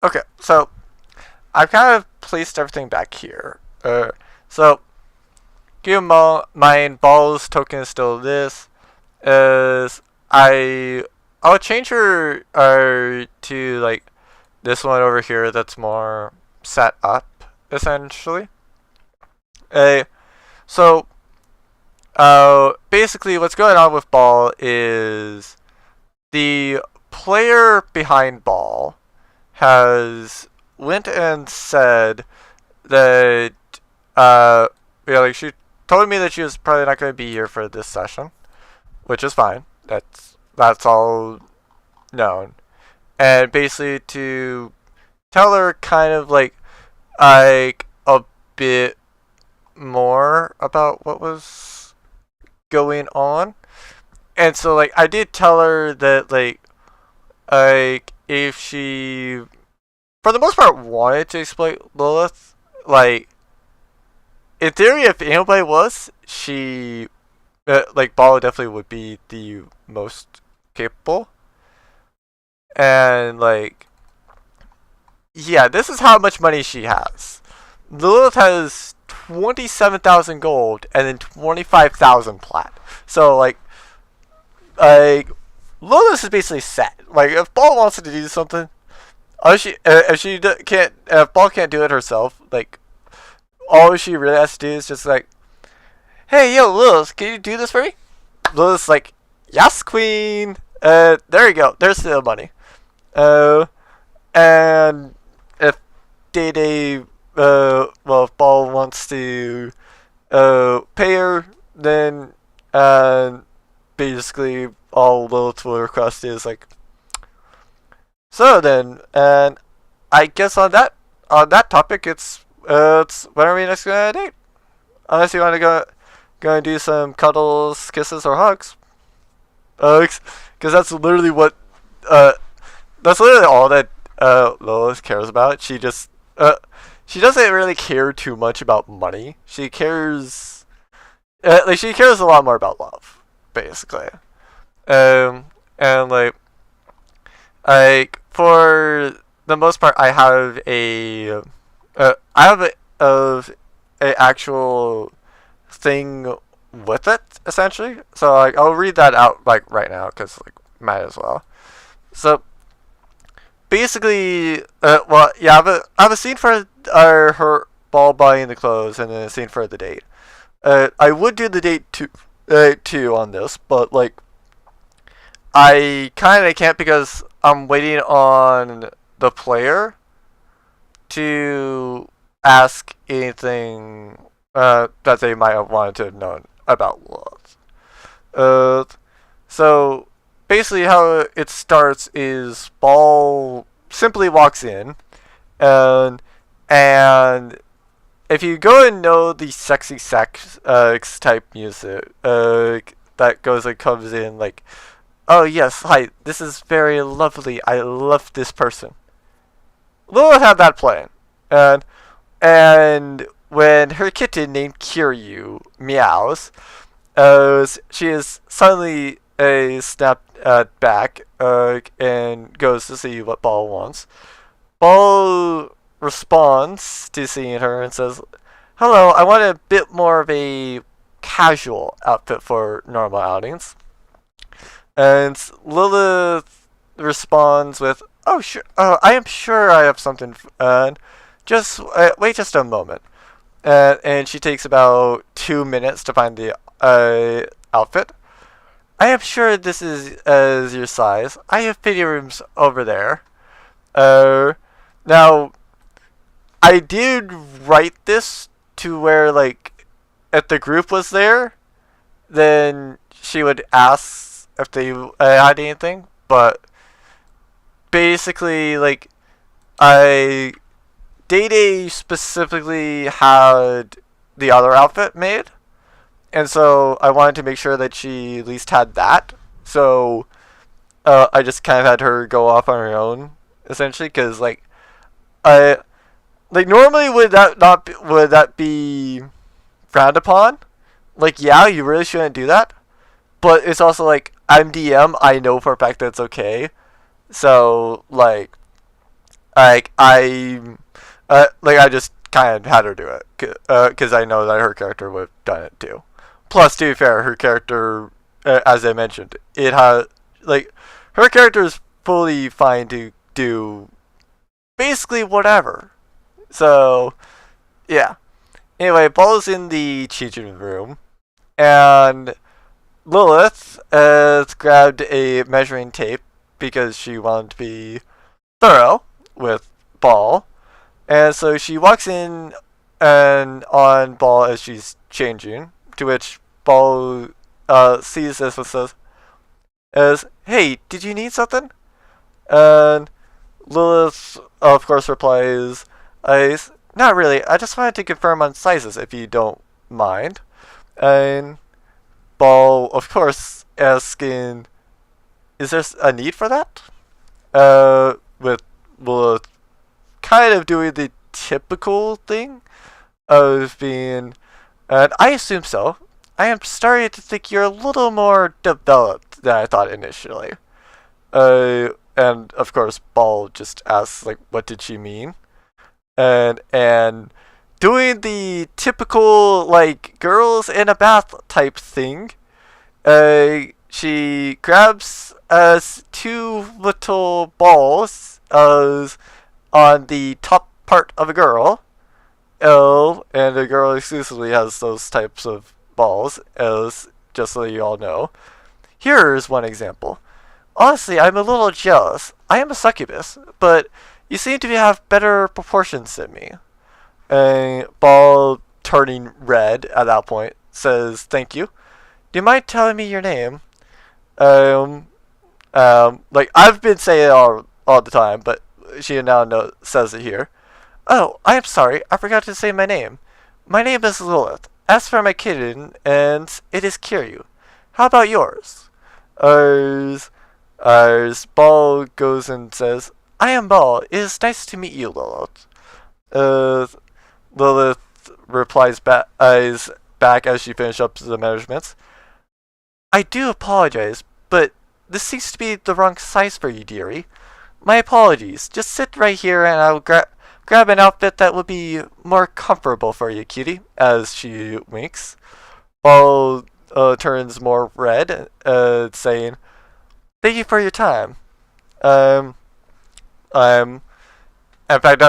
Okay, so I've kind of placed everything back here. So keep in mind, Ball's token is still this. Is I'll change her to like this one over here that's more set up essentially. Uh, so basically what's going on with Ball is the player behind Ball has went and said that like she told me that she was probably not going to be here for this session, which is fine. That's all known. And basically to tell her kind of like a bit more about what was going on. And so like I did tell her that like if she for the most part wanted to exploit Lilith, like in theory if anybody was, she like Bala definitely would be the most capable. And like yeah, this is how much money she has. Lilith has 27,000 gold and then 25,000 plat. So like Lilith is basically set. Like if Ball wants to do something, if Ball can't do it herself, like all she really has to do is just like, hey yo Lilith, can you do this for me? Lilith's like, yes queen. There you go. There's the money. And if Day Day, well, if Ball wants to pay her, then basically all Lilith will request is like, so then, and I guess on that topic, it's when are we next gonna date? Unless you want to go and do some cuddles, kisses, or hugs, because that's literally what that's literally all that Lilith cares about. She doesn't really care too much about money. She cares she cares a lot more about love, basically. And like for the most part, I have a actual thing with it essentially. So like I'll read that out like right now because like might as well. So basically, well, yeah, I have a scene for her Ball buying the clothes and then a scene for the date. I would do the date too on this, but like I kind of can't because I'm waiting on the player to ask anything that they might have wanted to have known about Lilith. So basically how it starts is Ball simply walks in, and if you go and know the sexy sex type music that comes in like, oh yes, hi, this is very lovely, I love this person. Lilith had that playing, and when her kitten named Kiryu meows, she is suddenly snapped back and goes to see what Ball wants. Ball responds to seeing her and says, hello, I want a bit more of a casual outfit for normal outings. And Lilith responds with, oh sure, I am sure I have something, just wait just a moment. And she takes about 2 minutes to find the outfit. I am sure this is your size. I have fitting rooms over there. Now, I did write this to where, like, if the group was there, then she would ask if they had anything. But basically, like, Day specifically had the other outfit made. And so I wanted to make sure that she at least had that. So I just kind of had her go off on her own, essentially, because normally would that be frowned upon? Like, yeah, you really shouldn't do that. But it's also like I'm DM. I know for a fact that it's okay. So like Like I just kind of had her do it because I know that her character would have done it too. Plus, to be fair, her character, as I mentioned, it has like her character is fully fine to do basically whatever. So yeah. Anyway, Ball's in the changing room, and Lilith has grabbed a measuring tape because she wanted to be thorough with Ball. And so she walks in and on Ball as she's changing, to which Ball sees this and says, "Hey, did you need something?" And Lilith, of course, replies, "Not really. I just wanted to confirm on sizes, if you don't mind." And Ball, of course, asking, "Is there a need for that?" With Lilith kind of doing the typical thing of being, and I assume so. I am starting to think you're a little more developed than I thought initially. And of course, Ball just asks, like, what did she mean? And doing the typical, like, girls in a bath type thing, she grabs two little balls on the top part of a girl. And a girl exclusively has those types of balls, as just so you all know. Here's one example. Honestly, I'm a little jealous. I am a succubus, but you seem to have better proportions than me. And Ball, turning red at that point, says, "Thank you. Do you mind telling me your name?" Like I've been saying it all the time, but she now says it here. "Oh, I am sorry. I forgot to say my name. My name is Lilith. As for my kitten, and it is Kiryu. How about yours?" As Ball goes and says, "I am Ball. It is nice to meet you, Lilith." Lilith replies back as she finishes up the measurements. "I do apologize, but this seems to be the wrong size for you, dearie. My apologies. Just sit right here and I'll grab an outfit that would be more comfortable for you, cutie," as she winks. Ball turns more red, saying, "Thank you for your time. In fact,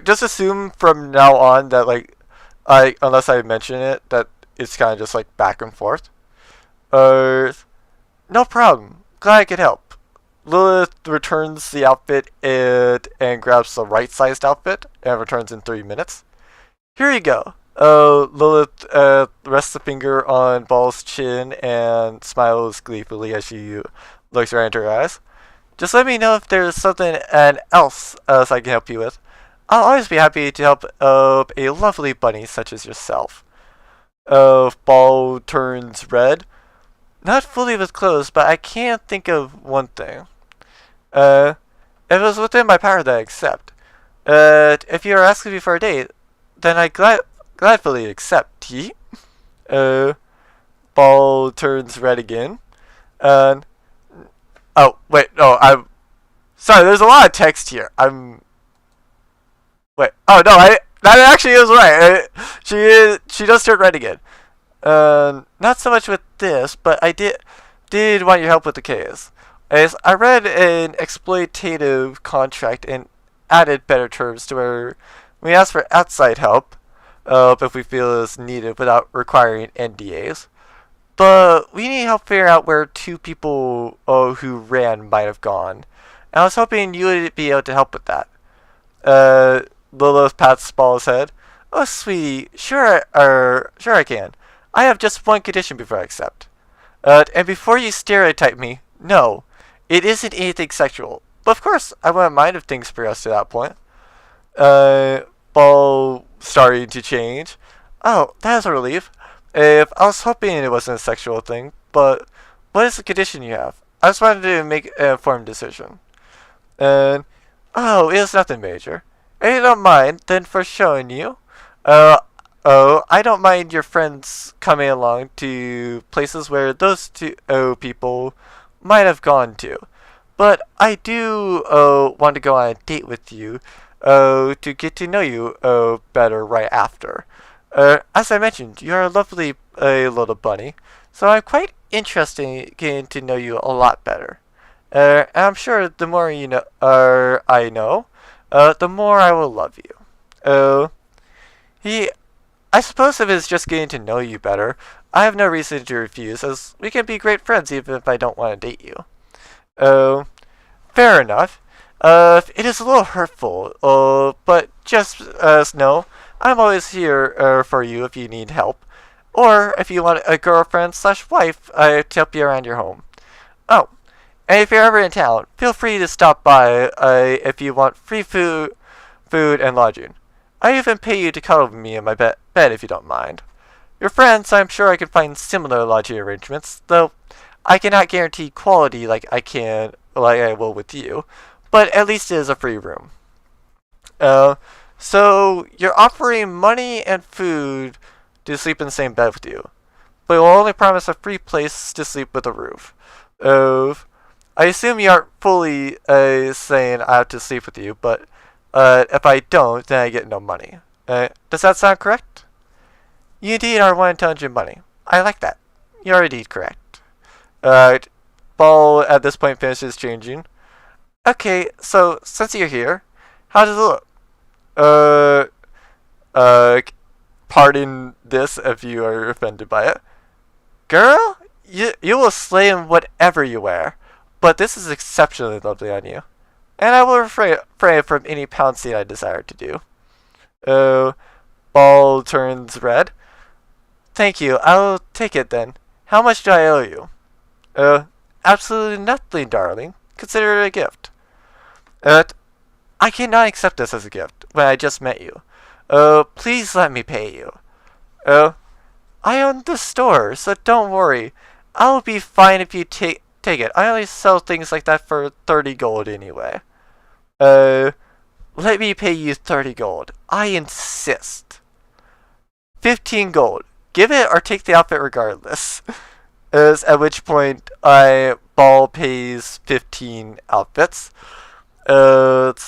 just assume from now on that, like, unless I mention it, that it's kind of just like back and forth. No problem. Glad I could help." Lilith returns the outfit and grabs the right-sized outfit and returns in 3 minutes. "Here you go." Lilith rests a finger on Ball's chin and smiles gleefully as she looks right into her eyes. "Just let me know if there's something else I can help you with. I'll always be happy to help a lovely bunny such as yourself." Ball turns red. "Not fully with clothes, but I can't think of one thing. If it was within my power, that I accept. If you are asking me for a date, then I gladfully accept." Ball turns red again. And oh wait, no, I'm sorry. There's a lot of text here. Wait. Oh no, that actually is right. She does turn red again. Not so much with this, but I did want your help with the case. As I read an exploitative contract and added better terms to where we ask for outside help if we feel is needed without requiring NDAs. But we need help figuring out where two people who ran might have gone. And I was hoping you would be able to help with that. Lilith pats Ball's head. "Oh, sweetie, sure I can. I have just one condition before I accept. And before you stereotype me, no, it isn't anything sexual. But of course, I wouldn't mind if things progress to that point." Ball starting to change. "Oh, that is a relief. If I was hoping it wasn't a sexual thing, but what is the condition you have? I just wanted to make an informed decision." And, "Oh, it is nothing major. If you don't mind, then for showing you, I don't mind your friends coming along to places where those two people might have gone to. but I do want to go on a date with you to get to know you better right after. As I mentioned, you're a lovely little bunny, so I'm quite interested in getting to know you a lot better. And I'm sure the more you know, I know, the more I will love you. He, I suppose if it's just getting to know you better, I have no reason to refuse, as we can be great friends even if I don't want to date you. Fair enough. It is a little hurtful, but just know, I'm always here for you if you need help. Or if you want a girlfriend/wife to help you around your home. Oh, and if you're ever in town, feel free to stop by if you want free food and lodging. I even pay you to cuddle with me in my bed if you don't mind. Your friends, I'm sure I can find similar lodging arrangements, though I cannot guarantee quality like I will with you, but at least it is a free room. So you're offering money and food to sleep in the same bed with you, but will only promise a free place to sleep with a roof. I assume you aren't fully saying I have to sleep with you, but if I don't, then I get no money. Does that sound correct? You indeed are one intelligent bunny. I like that. You're indeed correct. Ball at this point finishes changing. Okay, so since you're here, how does it look? Pardon this if you are offended by it. Girl, you will slay in whatever you wear, but this is exceptionally lovely on you, and I will refrain from any pouncing I desire to do. Ball turns red. Thank you, I'll take it then. How much do I owe you? Absolutely nothing, darling. Consider it a gift. I cannot accept this as a gift when I just met you. Please let me pay you. I own the store, so don't worry. I'll be fine if you take it. I only sell things like that for 30 gold anyway. Let me pay you 30 gold. I insist. 15 gold. Give it or take the outfit regardless. At which point, Ball pays 15 outfits. And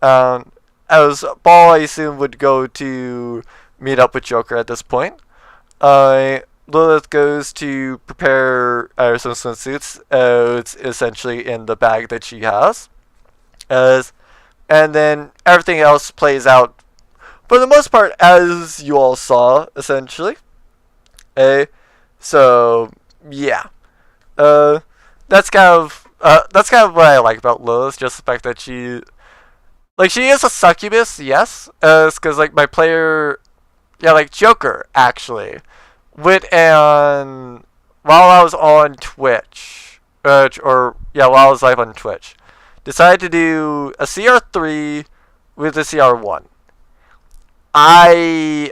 as Ball, I assume, would go to meet up with Joker at this point. Lilith goes to prepare some swimsuits. It's essentially in the bag that she has. And then everything else plays out, for the most part, as you all saw, essentially. So, yeah. That's kind of what I like about Lilith, just the fact that she is a succubus, yes. Because, my player, Joker, actually, went and, while I was on Twitch, while I was live on Twitch, decided to do a CR3 with a CR1. I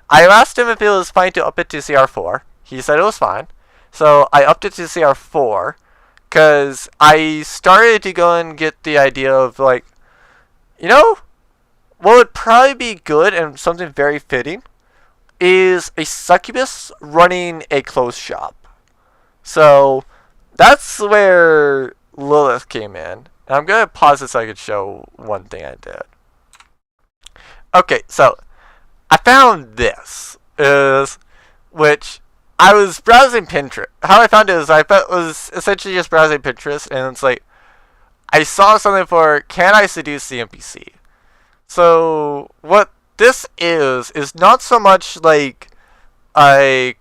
asked him if it was fine to up it to CR4. He said it was fine. So I upped it to CR4 because I started to go and get the idea of what would probably be good and something very fitting is a succubus running a clothes shop. So that's where Lilith came in. And I'm going to pause it so I could show one thing I did. Okay, so I found this, which I was browsing Pinterest. How I found it is I was essentially just browsing Pinterest, and it's I saw something for can I seduce the NPC? So what this is not so much oh hey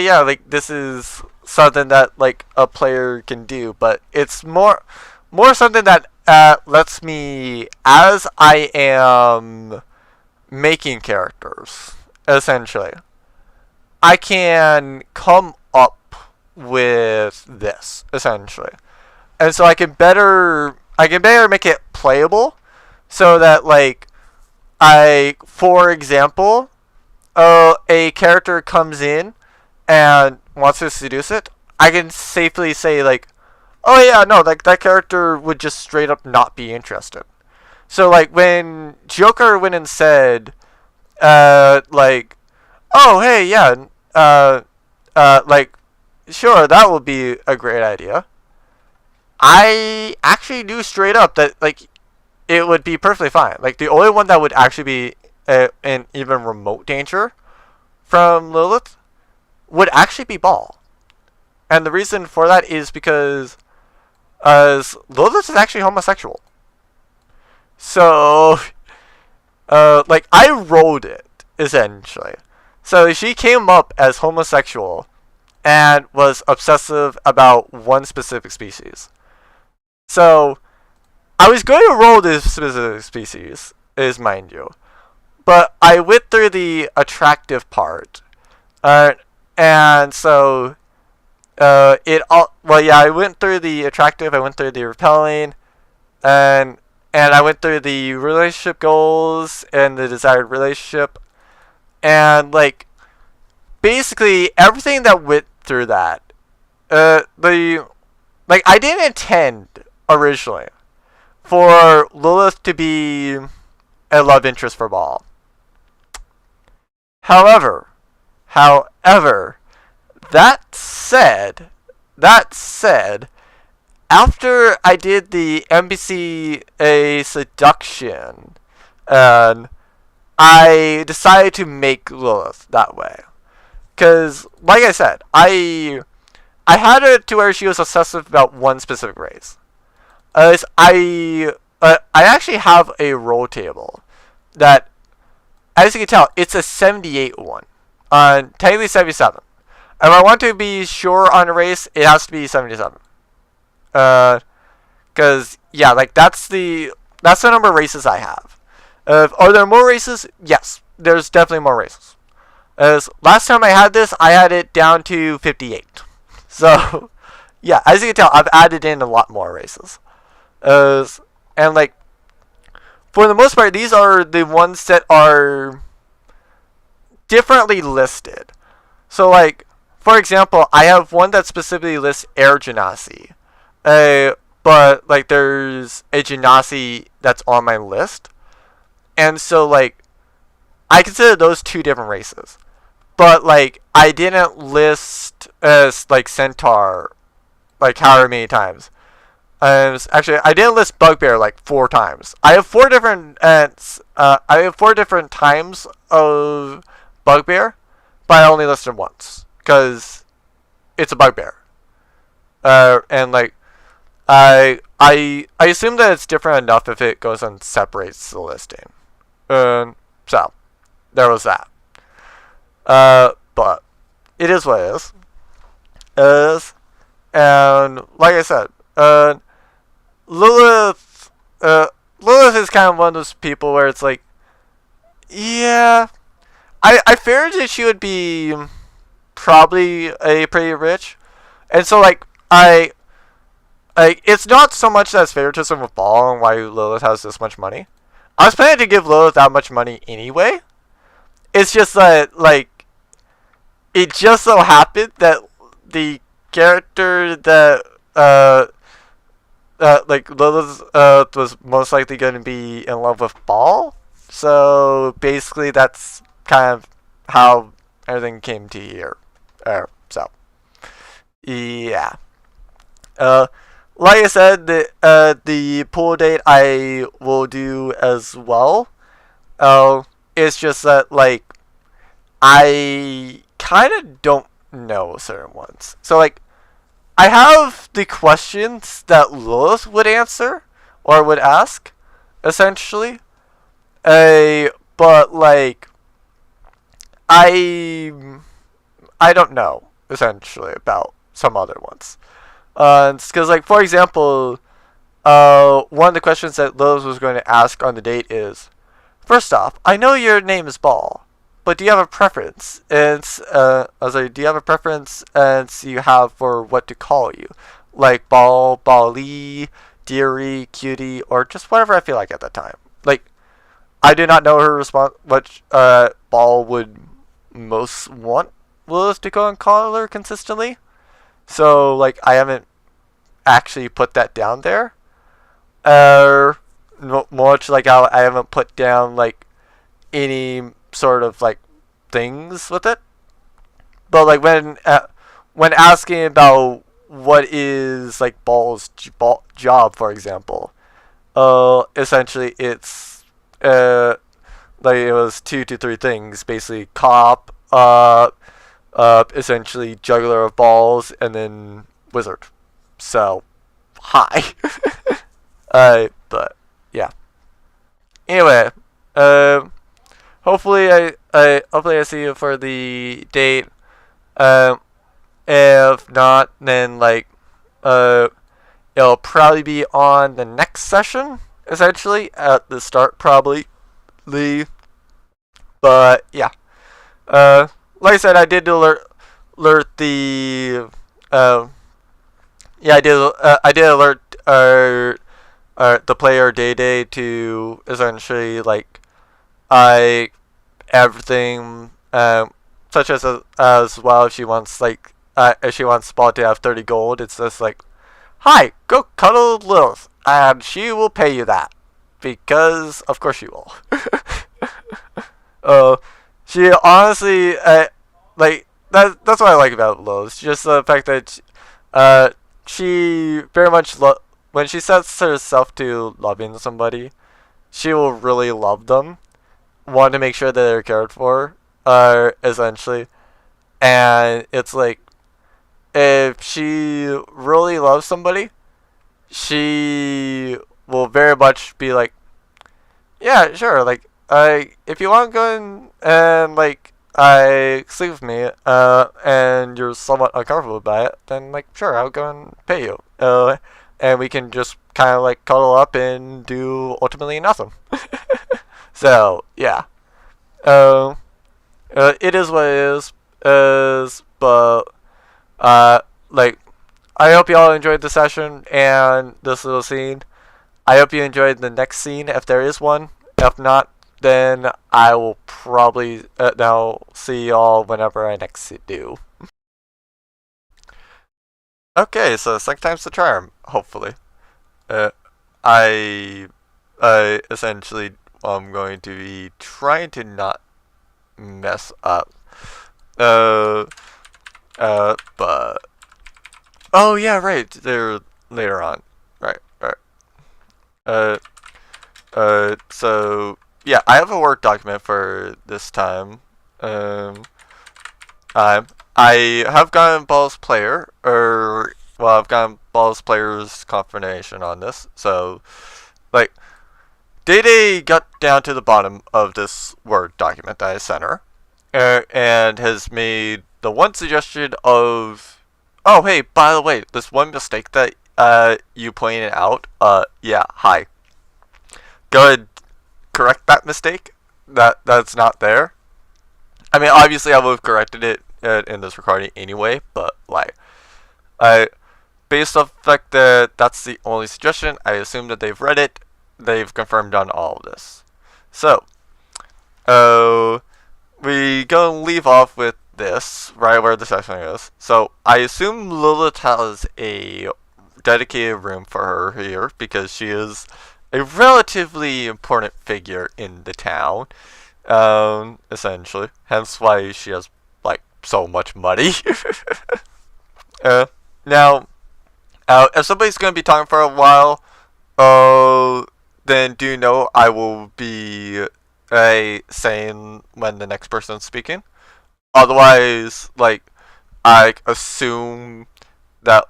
yeah this is something that a player can do, but it's more something that lets me, as I am making characters, essentially, I can come up with this, essentially. And so I can better make it playable, so that for example, a character comes in and wants to seduce it, I can safely say oh yeah, no, that character would just straight up not be interested. So when Joker went and said, oh hey yeah, sure, that would be a great idea. I actually knew straight up that like it would be perfectly fine. Like the only one that would actually be in even remote danger from Lilith would actually be Ball. And the reason for that is because Lilith is actually homosexual. So, like, I rolled it, essentially. So she came up as homosexual and was obsessive about one specific species. So, I was going to roll this specific species, mind you. But I went through the attractive part. And so, I went through the attractive, I went through the repelling, and I went through the relationship goals and the desired relationship, and like basically everything that went through that. I didn't intend originally for Lilith to be a love interest for Ball. However, that said, after I did the NPC seduction, and I decided to make Lilith that way. Because, like I said, I had it to where she was obsessive about one specific race. I actually have a roll table that, as you can tell, it's a 78 one. Technically 77. If I want to be sure on a race, it has to be 77. Cause yeah, like that's the number of races I have. Are there more races? Yes, there's definitely more races. As last time I had this, I had it down to 58. So yeah, as you can tell, I've added in a lot more races. And like for the most part, these are the ones that are differently listed. So like, for example, I have one that specifically lists air genasi. But like there's a genasi that's on my list. And so like I consider those two different races. But like I didn't list as like centaur like however many times. Actually I didn't list bugbear like 4 times. I have 4 different times of bugbear, but I only listed once because it's a bugbear. And like I assume that it's different enough if it goes and separates the listing. So there was that. But it is what it is. And like I said, Lilith is kind of one of those people where it's like, yeah, I figured that she would be probably a pretty rich, and so like it's not so much that's favoritism with Ball and why Lilith has this much money. I was planning to give Lilith that much money anyway. It's just that like it just so happened that the character that like Lilith was most likely going to be in love with Ball. So basically that's kind of how everything came to here. So yeah. Like I said, the pool date I will do as well. It's just that like I kind of don't know certain ones. So like I have the questions that Lilith would answer or would ask, essentially. But like I don't know essentially about some other ones. Because like for example, one of the questions that Lilith was going to ask on the date is, first off, I know your name is Ball, but do you have a preference? And I was like, do you have a preference and you have for what to call you? Like Ball, Balle, Dearie, Cutie, or just whatever I feel like at that time. Like, I do not know her response, what Ball would most want Lilith to go and call her consistently. So, like, I haven't actually put that down there. Much like how I haven't put down, like, any sort of, like, things with it. But, like, when asking about what is like Ball's job, for example. Essentially, it's like it was 2 to 3 things, basically cop, essentially juggler of balls, and then wizard. So, hi. But yeah. Anyway, hopefully I see you for the date. Um, if not, then like, it'll probably be on the next session, essentially at the start, probably. But yeah, like I said, I did alert the yeah, I did alert the player Day to essentially like I everything such as well if she wants like if she wants Ball to have 30 gold, it's just like, hi, go cuddle Lilith and she will pay you that because of course she will. She honestly like that's what I like about Lilith. Just the fact that she very much when she sets herself to loving somebody, she will really love them, want to make sure that they're cared for, essentially. And it's like, if she really loves somebody, she will very much be like, yeah, sure, like, if you want to go and like, sleep with me, and you're somewhat uncomfortable by it, then like, sure, I'll go and pay you. And we can just kind of like cuddle up and do ultimately nothing. So yeah, it is what it is. But like, I hope you all enjoyed the session and this little scene. I hope you enjoyed the next scene if there is one. If not, then I will probably now see y'all whenever I next do. Okay, so second time's the charm, hopefully. I essentially am going to be trying to not mess up. But oh yeah, right. They're later on. Right. So yeah, I have a Word document for this time. I have gotten Ball's player, I've gotten Ball's player's confirmation on this. So, like, Day got down to the bottom of this Word document that I sent her, and has made the one suggestion of, oh hey, by the way, this one mistake that you pointed out. Yeah, hi. Go ahead, correct that mistake. That's not there. I mean, obviously, I would have corrected it in this recording anyway, but like, based off the fact that that's the only suggestion, I assume that they've read it. They've confirmed on all of this. So, we go and leave off with this right where the session is. So I assume Lilith has a dedicated room for her here because she is a relatively important figure in the town. Essentially, hence why she has like so much money. Now, if somebody's gonna be talking for a while, then do know I will be saying when the next person's speaking. Otherwise, like, I assume that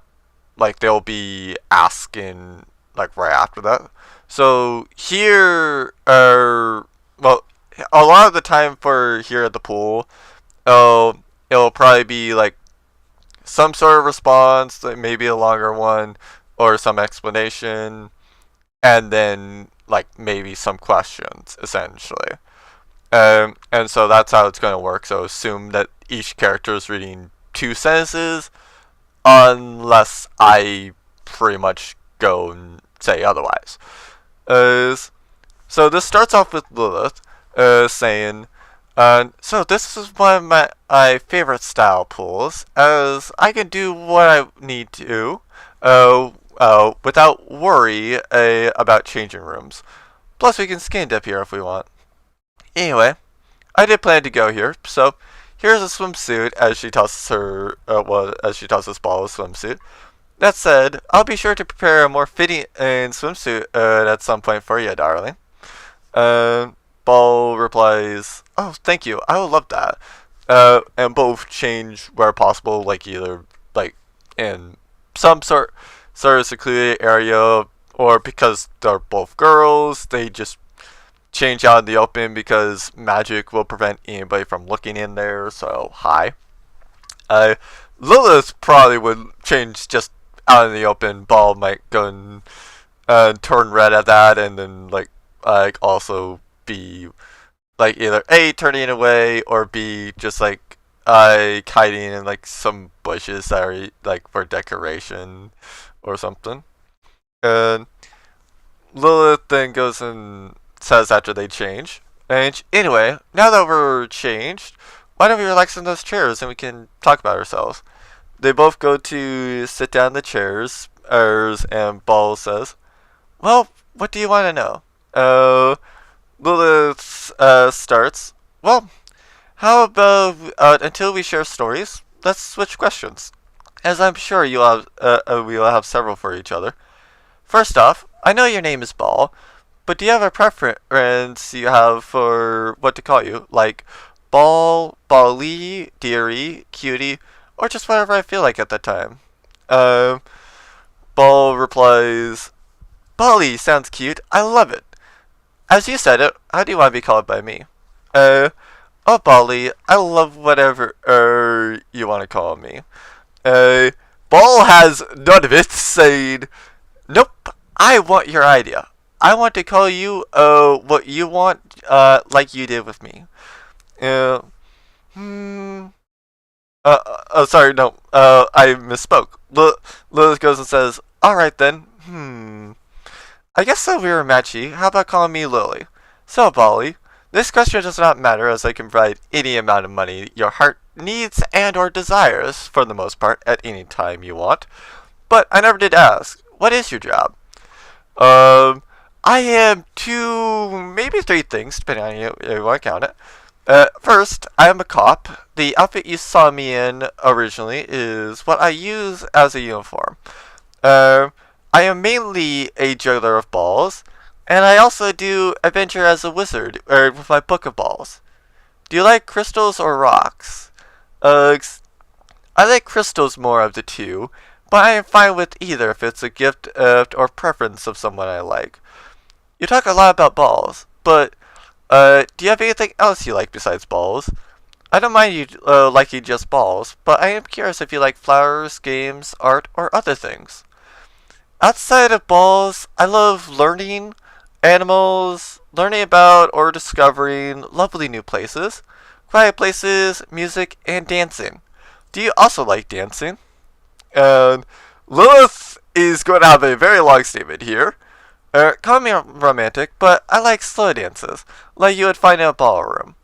like they'll be asking like right after that. So here, well, a lot of the time for here at the pool, it'll probably be like some sort of response, like maybe a longer one, or some explanation, and then like maybe some questions, essentially. And so that's how it's going to work. So assume that each character is reading 2 sentences, unless I pretty much go and say otherwise. So this starts off with Lilith saying, so this is one of my favorite style pools, as I can do what I need to, without worry about changing rooms. Plus we can skin dip here if we want. Anyway, I did plan to go here, so here's a swimsuit as she tosses her, as she tosses Ball a swimsuit. That said, I'll be sure to prepare a more fitting and swimsuit at some point for you, darling. Uh, Ball replies, "Oh, thank you. I would love that." And both change where possible, like either like in some sort of secluded area, or because they're both girls, they just change out in the open because magic will prevent anybody from looking in there. So hi. Uh, Lilith probably would change just out in the open. Ball might go and turn red at that, and then like also be like either A, turning away, or B, just like hiding in like some bushes that are like for decoration or something. And Lilith then goes and says after they change, and anyway, now that we're changed, why don't we relax in those chairs and we can talk about ourselves? They both go to sit down in the chairs, and Ball says, "Well, what do you want to know?" Lilith starts, "Well, how about until we share stories, let's switch questions, as I'm sure we will have several for each other. First off, I know your name is Ball, but do you have a preference you have for what to call you? Like Ball, Ballie, Dearie, Cutie, or just whatever I feel like at that time?" Um, Ball replies, "Ballie sounds cute. I love it. As you said it, how do you want to be called by me?" Uh, "Oh, Ballie, I love whatever you want to call me." Uh, Ball has none of it, saying, "Nope, I want your idea. I want to call you what you want, like you did with me." Uh, hmm. Sorry, no. I misspoke. Lilith goes and says, "All right then. I guess so we were matchy. How about calling me Lily?" "So, Bolly, this question does not matter as I can provide any amount of money your heart needs and or desires, for the most part, at any time you want. But I never did ask, what is your job?" Um, I am two, maybe three things, depending on how you want to count it. First, I am a cop. The outfit you saw me in originally is what I use as a uniform. Uh, I am mainly a juggler of balls, and I also do adventure as a wizard, or with my book of balls. Do you like crystals or rocks? Uh, I like crystals more of the two, but I am fine with either if it's a gift or preference of someone I like. You talk a lot about balls, but do you have anything else you like besides balls? I don't mind you liking just balls, but I am curious if you like flowers, games, art, or other things. Outside of balls, I love learning animals, learning about or discovering lovely new places, quiet places, music, and dancing. Do you also like dancing? And Lilith is going to have a very long statement here. Call me romantic, but I like slow dances, like you would find in a ballroom.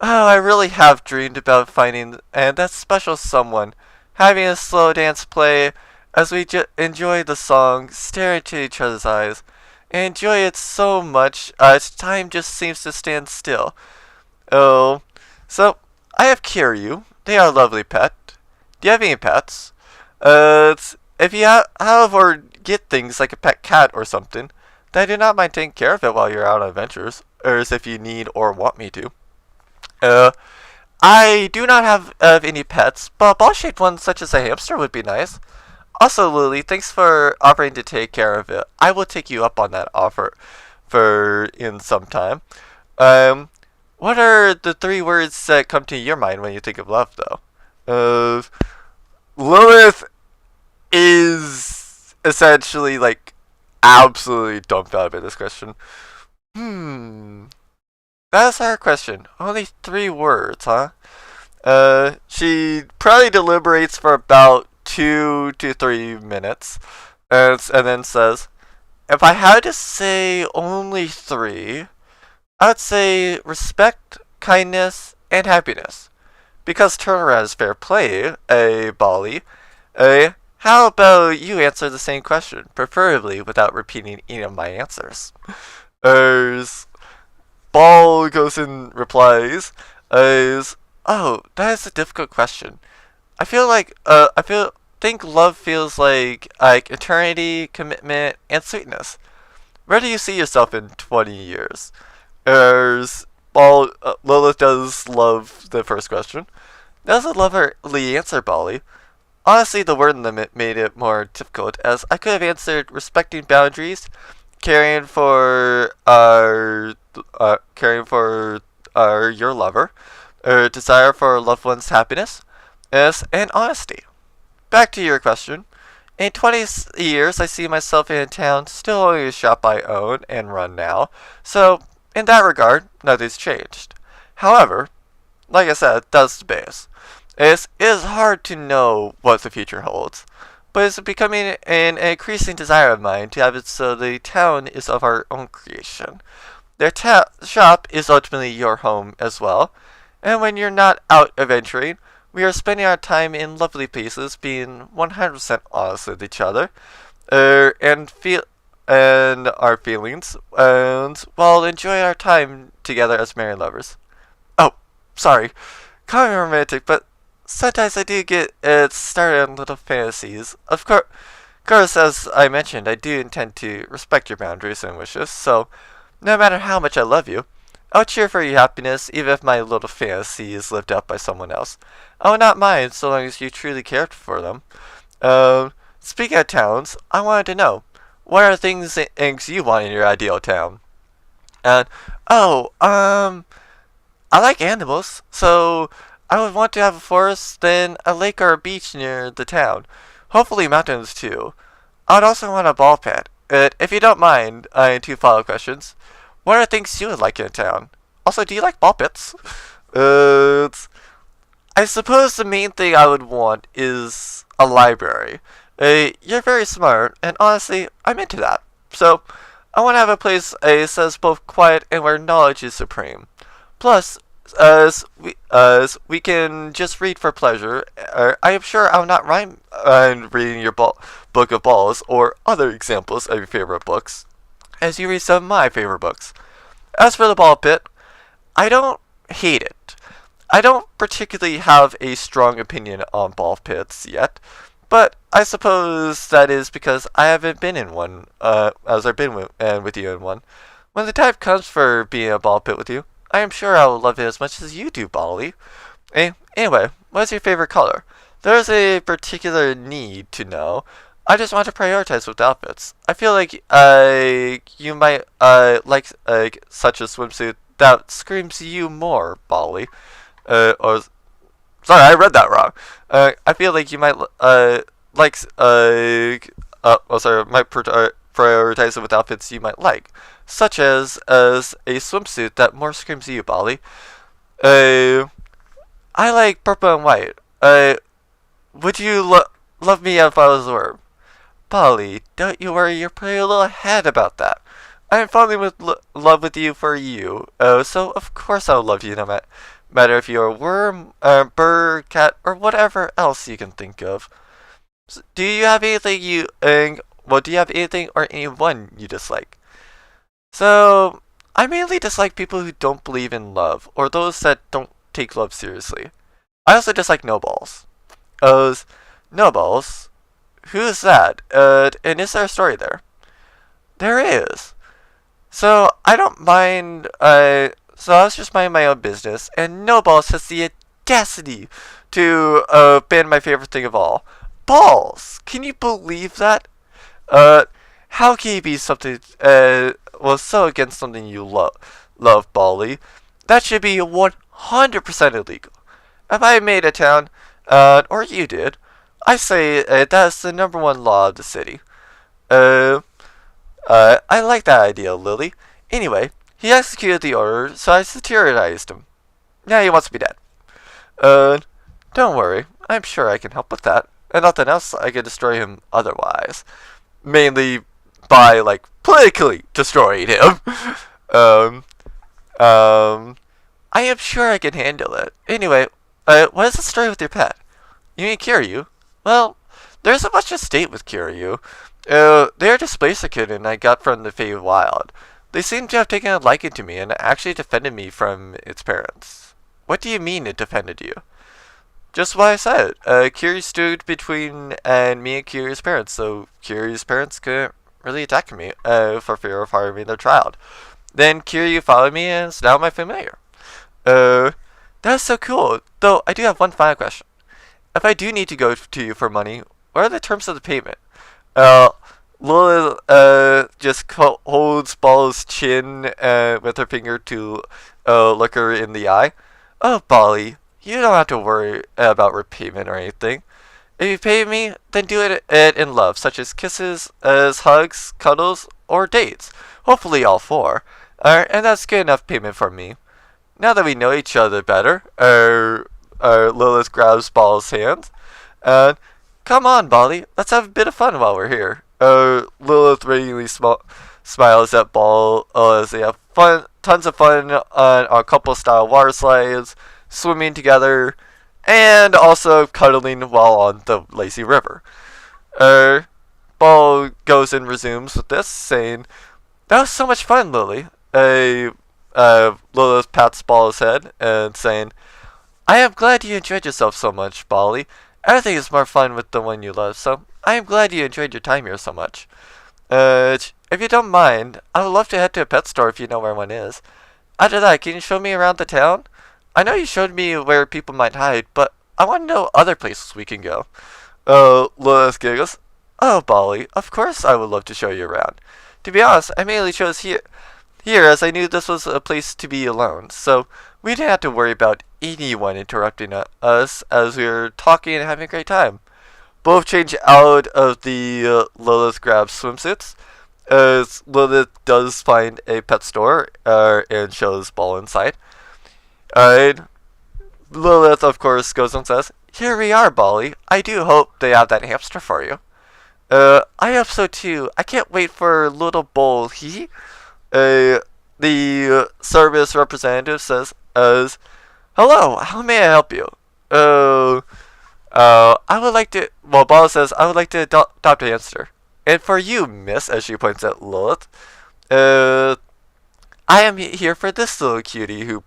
Oh, I really have dreamed about finding that special someone, having a slow dance play as we enjoy the song, stare into each other's eyes, and enjoy it so much, time just seems to stand still. Oh, so I have Kiryu. They are a lovely pet. Do you have any pets? If you have or get things like a pet cat or something, then I do not mind taking care of it while you're out on adventures, or as if you need or want me to. Uh, I do not have any pets, but a ball-shaped one such as a hamster would be nice. Also, Lily, thanks for offering to take care of it. I will take you up on that offer for in some time. What are the three words that come to your mind when you think of love, though? Lilith is essentially like absolutely dumbfounded by this question. That's our question. Only three words, huh? She probably deliberates for about 2 to 3 minutes, and then says, "If I had to say only three, I would say respect, kindness, and happiness. Because turnaround is fair play, Bali. How about you answer the same question, preferably without repeating any of my answers?" As Ball goes and replies, "Oh, that is a difficult question. I feel think love feels like eternity, commitment, and sweetness. Where do you see yourself in 20 years? Lilith does love the first question. Doesn't lovely answer, Balle. Honestly, the word limit made it more difficult, as I could have answered respecting boundaries, caring for your lover, desire for a loved one's happiness, and honesty. Back to your question. In 20 years, I see myself in a town still owning a shop I own and run now, so in that regard, nothing's changed. However, like I said, that's the base. It is hard to know what the future holds, but it's becoming an increasing desire of mine to have it so the town is of our own creation. Their shop is ultimately your home as well, and when you're not out adventuring, we are spending our time in lovely places, being 100% honest with each other, and our feelings, and while enjoying our time together as married lovers. Oh, sorry, call me romantic, but sometimes I do get started on little fantasies. Of course, as I mentioned, I do intend to respect your boundaries and wishes, so no matter how much I love you, I'll cheer for your happiness even if my little fantasy is lived up by someone else. I will not mind so long as you truly cared for them. Speaking of towns, I wanted to know, what are things you want in your ideal town? And, I like animals, so I would want to have a forest, then a lake or a beach near the town. Hopefully mountains too. I'd also want a ball pit. If you don't mind, I have 2 follow-up questions. What are things you would like in a town? Also, do you like ball pits? I suppose the main thing I would want is a library. You're very smart, and honestly, I'm into that. So, I want to have a place that is both quiet and where knowledge is supreme. Plus, as we can just read for pleasure, I am sure I'll not rhyme on reading your book of balls or other examples of your favorite books, as you read some of my favorite books. As for the ball pit, I don't hate it. I don't particularly have a strong opinion on ball pits yet, but I suppose that is because I haven't been in one, as I've been with you in one. When the time comes for being in a ball pit with you, I am sure I will love it as much as you do, Balle. Anyway, what is your favorite color? There is a particular need to know. I just want to prioritize with outfits. I feel like you might like such a swimsuit that screams you more, Balle. Or sorry, I read that wrong. I feel like you might prioritize it with outfits you might like, such as a swimsuit that more screams you, Balle. I like purple and white. Would you love me if I was a worm? Balle, don't you worry your pretty little head about that. I am falling with love with you for you, so of course I will love you no matter if you're a worm, bird, cat, or whatever else you can think of. So, do you have anything or anyone you dislike? So, I mainly dislike people who don't believe in love, or those that don't take love seriously. I also dislike no-balls. No-balls? Who is that? And is there a story there? There is. So, I don't mind, so I was just minding my own business, and no-balls has the audacity to, ban my favorite thing of all. Balls! Can you believe that? How can you be something, so against something you love, Balle? That should be 100% illegal. If I made a town, or you did, I say that's the #1 law of the city. I like that idea, Lily. Anyway, he executed the order, so I satirized him. Now he wants me dead. Don't worry, I'm sure I can help with that. And nothing else, I can destroy him otherwise. Mainly by, politically destroying him. I am sure I can handle it. Anyway, what is the story with your pet? You mean Kiryu? Well, there's a much at stake with Kiryu. They are displaced kitten I got from the Feywild. They seem to have taken a liking to me and actually defended me from its parents. What do you mean it defended you? just what I said. Kiri stood between me and Kiri's parents, so Kiri's parents couldn't really attack me for fear of harming their child. Then Kiri followed me and is now my familiar. That's so cool. Though I do have one final question. If I do need to go to you for money, what are the terms of the payment? Lillith just holds Balle's chin with her finger to look her in the eye. Oh, Balle, you don't have to worry about repayment or anything. If you pay me, then do it in love, such as kisses, as hugs, cuddles, or dates. Hopefully all four. And that's good enough payment for me. Now that we know each other better, Lillith grabs Balle's hand. Come on, Balle, let's have a bit of fun while we're here. Lillith radiantly smiles at Balle as they have tons of fun on a couple-style water slides, swimming together, and also cuddling while on the lazy river. Balle goes and resumes with this, saying, "That was so much fun, Lily." Lillith pats Balle's head and saying, "I am glad you enjoyed yourself so much, Balle. Everything is more fun with the one you love, so I am glad you enjoyed your time here so much. If you don't mind, I would love to head to a pet store if you know where one is. After that, can you show me around the town? I know you showed me where people might hide, but I want to know other places we can go." Lillith giggles. "Oh, Balle, of course I would love to show you around. To be honest, I mainly chose here as I knew this was a place to be alone, so we didn't have to worry about anyone interrupting us as we were talking and having a great time." Both change out of the Lillith grabs swimsuits, as Lillith does find a pet store and shows Balle inside. Lillith, of course, goes and says, "Here we are, Balle. I do hope they have that hamster for you." "I hope so too. I can't wait for little Bull. The service representative says, "Hello, how may I help you?" I would like to, well, Balle says, "I would like to adopt a hamster. And for you, miss," as she points at Lillith, "I am here for this little cutie,"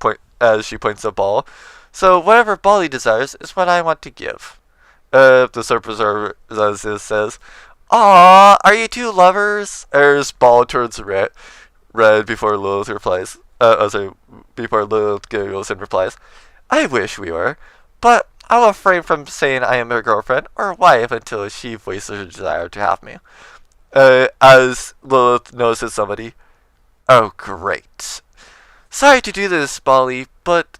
as she points at Balle. "So whatever Balle desires is what I want to give." The service representative says, "Aw, are you two lovers?" As Balle turns red before Lillith replies. Before Lillith giggles and replies, "I wish we were, but I will refrain from saying I am her girlfriend or wife until she voices her desire to have me." As Lillith notices somebody. "Oh, great. Sorry to do this, Balle, but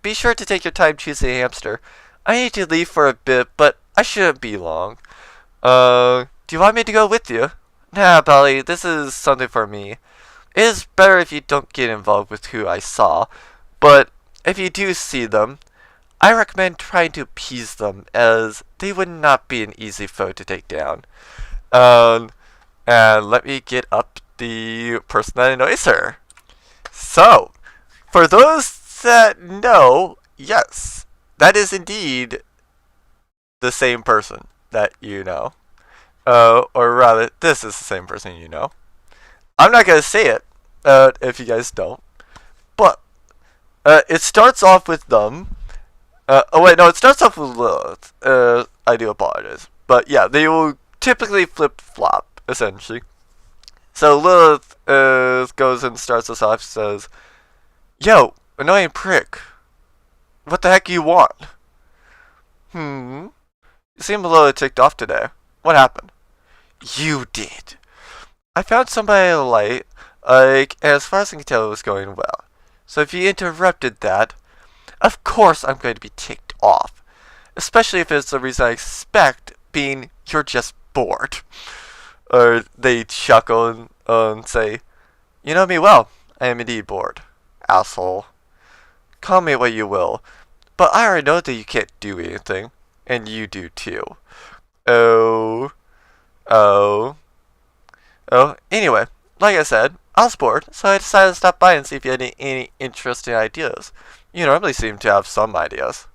be sure to take your time choosing a hamster. I need to leave for a bit, but I shouldn't be long. Do you want me to go with you?" "Nah, Balle, this is something for me. It is better if you don't get involved with who I saw, but if you do see them, I recommend trying to appease them, as they would not be an easy foe to take down." And let me get up the person that annoys her. So, for those that know, yes, that is indeed the same person that you know. Or rather, this is the same person you know. I'm not going to say it, if you guys don't. But, it starts off with them. It starts off with Lillith. I do apologize. But yeah, they will typically flip-flop, essentially. So Lillith goes and starts us off, says, "Yo, annoying prick. What the heck do you want?" You seem a little ticked off today. What happened?" "You did. I found somebody I like, and as far as I can tell, it was going well. So if you interrupted that, of course I'm going to be ticked off. Especially if it's the reason I expect, being you're just bored." Or they chuckle and say, "You know me well. I am indeed bored. Asshole. Call me what you will, but I already know that you can't do anything, and you do too. Anyway, like I said, I was bored, so I decided to stop by and see if you had any interesting ideas. You normally seem to have some ideas."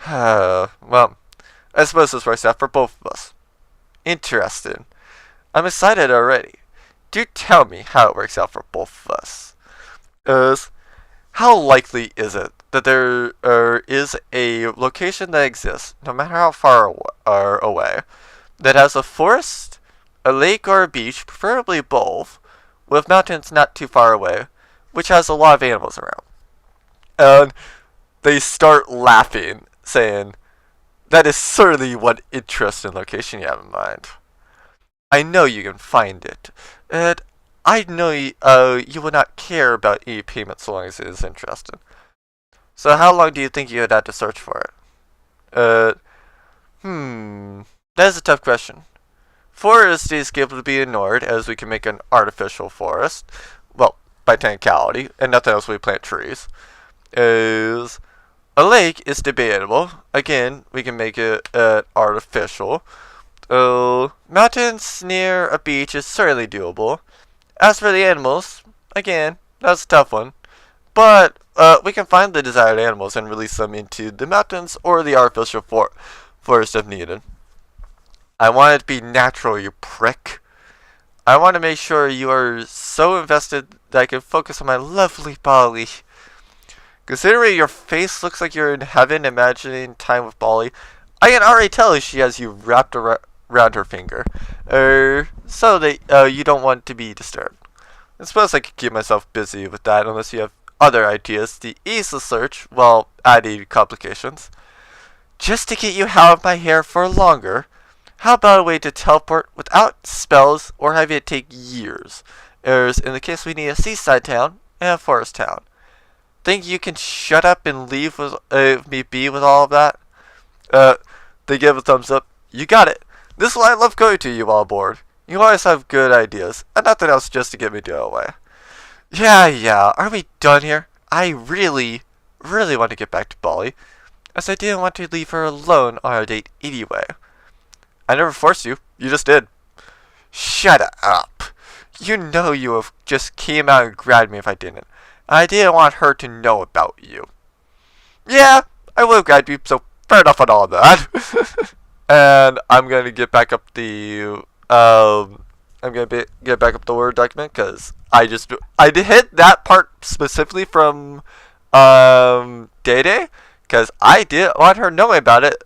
Well, I suppose this works out for both of us. Interesting. I'm excited already. Do tell me how it works out for both of us. How likely is it that there is a location that exists, no matter how far away, that has a forest, a lake, or a beach, preferably both, with mountains not too far away, which has a lot of animals around. And they start laughing, saying, "That is certainly one interesting location you have in mind. I know you can find it, and I know you will not care about any payment so long as it is interesting. So how long do you think you would have to search for it?" That is a tough question. Forest is able to be ignored, as we can make an artificial forest. Well, by technicality, and nothing else we plant trees. Is a lake is debatable. Again, we can make it artificial. Mountains near a beach is certainly doable. As for the animals, again, that's a tough one. But we can find the desired animals and release them into the mountains or the artificial forest if needed. I want it to be natural, you prick. I want to make sure you are so invested that I can focus on my lovely Balle. Considering your face looks like you're in heaven imagining time with Balle, I can already tell she has you wrapped around her finger. So that you don't want to be disturbed. I suppose I could keep myself busy with that unless you have other ideas to ease the search while adding complications. Just to get you out of my hair for longer, how about a way to teleport without spells or have it take years? In the case we need a seaside town and a forest town. Think you can shut up and leave with me be with all of that? They give a thumbs up. You got it. This is why I love going to you all aboard. You always have good ideas, and nothing else just to get me to go away. Yeah, are we done here? I really want to get back to Balle, as I didn't want to leave her alone on our date anyway. I never forced you, you just did. Shut up. You know you have just came out and grabbed me if I didn't. I didn't want her to know about you. Yeah, I would have grabbed you, so fair enough on all of that. And I'm going to get back up the get back up the Word document because I hit that part specifically from Day Day because I didn't want her knowing about it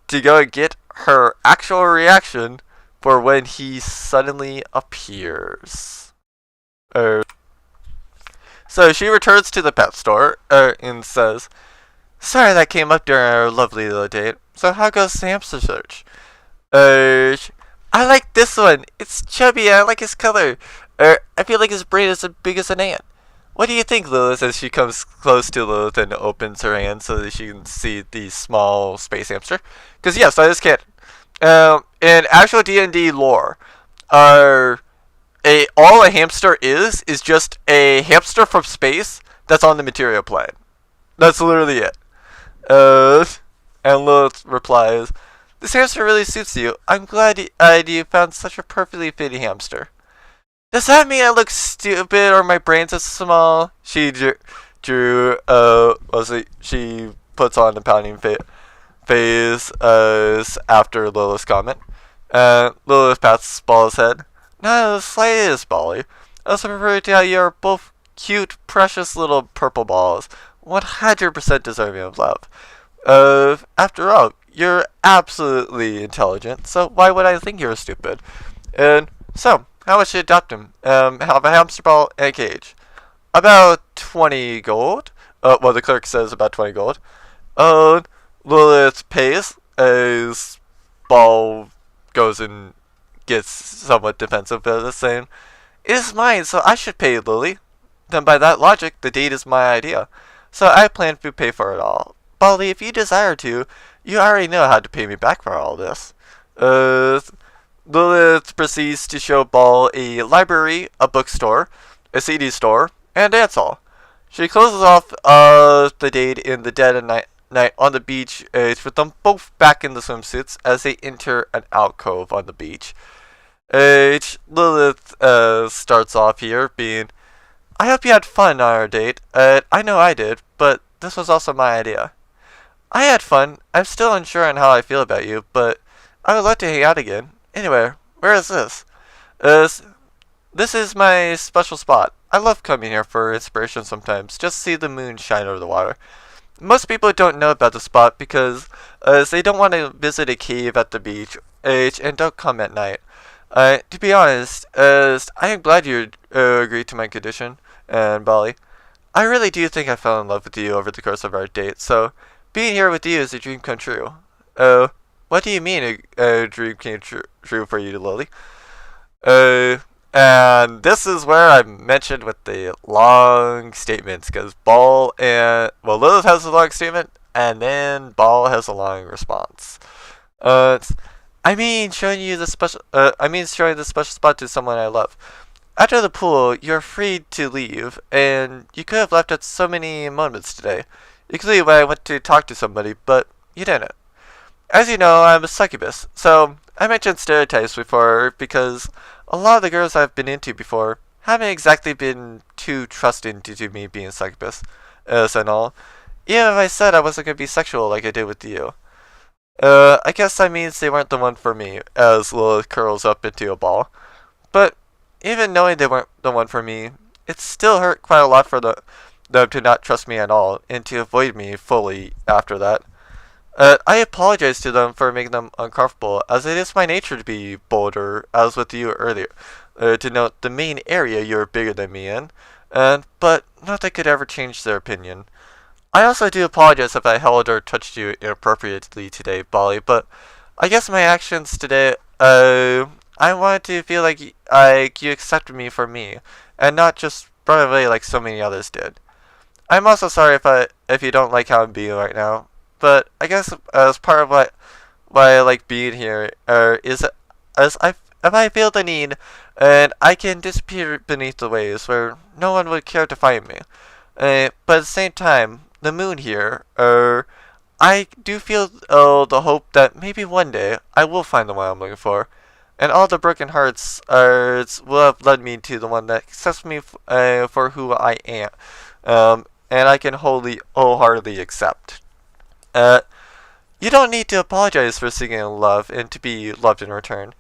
to go and get her actual reaction for when he suddenly appears. So she returns to the pet store and says, "Sorry that came up during our lovely little date. So how goes the hamster search?" I like this one. It's chubby and I like his color. I feel like his brain is as big as an ant. What do you think, Lillith, as she comes close to Lillith and opens her hand so that she can see the small space hamster? Because yes, I just can't. In actual D&D lore, all a hamster is just a hamster from space that's on the material plane. That's literally it. And Lilith replies, "This hamster really suits you. I'm glad you found such a perfectly fitting hamster." Does that mean I look stupid or my brain's as small? She she puts on the pounding phase after Lilith's comment. Lilith pats Balle's head. "Not the slightest, Balle. I also prefer to tell you are both cute, precious little purple balls, 100% deserving of love. After all, you're absolutely intelligent, so why would I think you're stupid? And so, how much should you adopt him? Have a hamster ball and a cage. About 20 gold. Well, the clerk says about 20 gold. Lilith pays as Ball goes and gets somewhat defensive, but is saying, "It is mine, so I should pay, Lily." Then by that logic, the date is my idea. So I plan to pay for it all. Balle, if you desire to, you already know how to pay me back for all this. Lilith proceeds to show Ball a library, a bookstore, a CD store, and a dance hall. She closes off the date in the dead of night on the beach with them both back in the swimsuits as they enter an alcove on the beach. Lilith starts off here being, "I hope you had fun on our date. I know I did, but this was also my idea." "I had fun. I'm still unsure on how I feel about you, but I would love to hang out again. Anyway, where is this?" This is my special spot. I love coming here for inspiration sometimes, just to see the moon shine over the water. most people don't know about the spot because they don't want to visit a cave at the beach and don't come at night. To be honest, I am glad you agreed to my condition, and Balle. I really do think I fell in love with you over the course of our date, so being here with you is a dream come true. What do you mean a dream came true for you, Lily? Uh, and this is where I mentioned with the long statements, because Lilith has a long statement, and then Ball has a long response. Showing the special spot to someone I love. After the pool, you're free to leave, and you could have left at so many moments today. You could leave when I went to talk to somebody, but you didn't. As you know, I'm a succubus, so I mentioned stereotypes before because a lot of the girls I've been into before haven't exactly been too trusting to me being a succubus, and all. Even if I said I wasn't going to be sexual like I did with you. I guess that means they weren't the one for me, as Lilith curls up into a ball. But even knowing they weren't the one for me, it still hurt quite a lot for them to not trust me at all, and to avoid me fully after that. I apologize to them for making them uncomfortable, as it is my nature to be bolder, as with you earlier, to note the main area you're bigger than me in, but not that could ever change their opinion. I also do apologize if I held or touched you inappropriately today, Balle, but I guess my actions today, I wanted to feel like you accepted me for me, and not just run away like so many others did. I'm also sorry if you don't like how I'm being right now, but I guess as part of why I like being here, is if I feel the need, and I can disappear beneath the waves where no one would care to find me. But at the same time, the moon here, I do feel the hope that maybe one day I will find the one I'm looking for, and all the broken hearts will have led me to the one that accepts me for who I am, and I can wholeheartedly accept. You don't need to apologize for seeking love and to be loved in return.